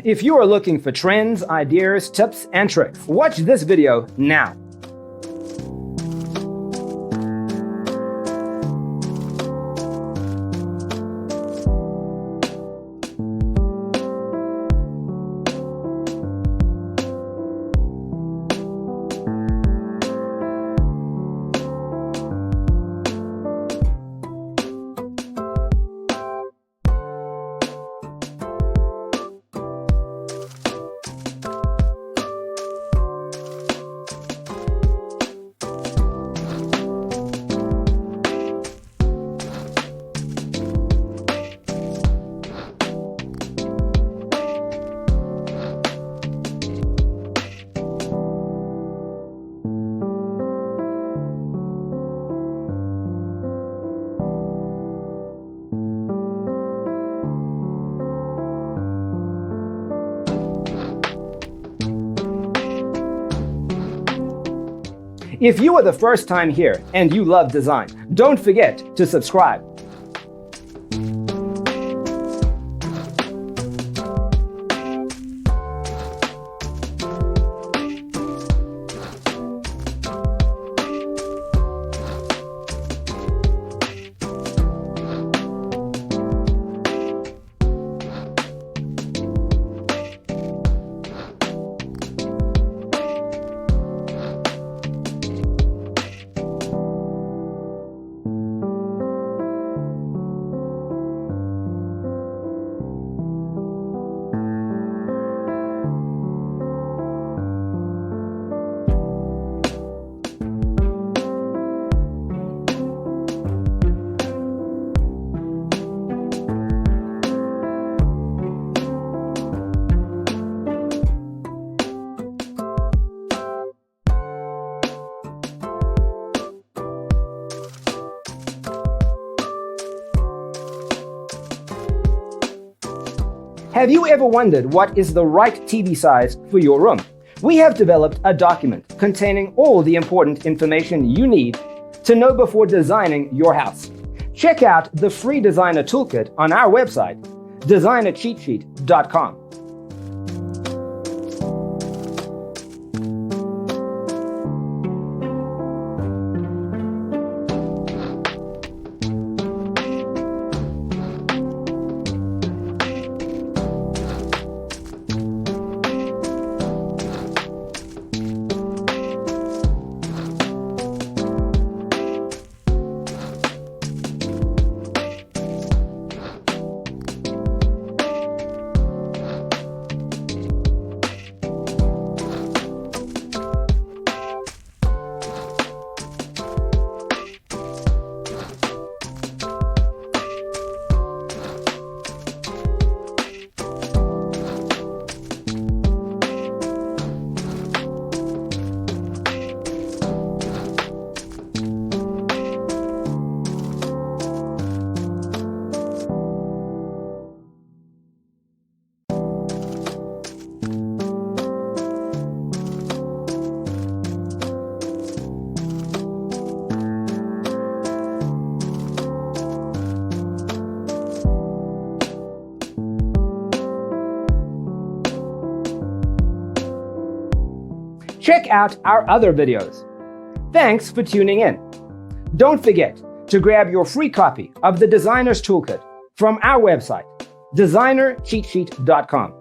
If you are looking for trends, ideas, tips, and tricks, watch this video now. If you are the first time here and you love design, don't forget to subscribe. Have you ever wondered what is the right TV size for your room? We have developed a document containing all the important information you need to know before designing your house. Check out the free designer toolkit on our website, designercheatsheet.com. Check out our other videos. Thanks for tuning in. Don't forget to grab your free copy of the Designer's Toolkit from our website, designercheatsheet.com.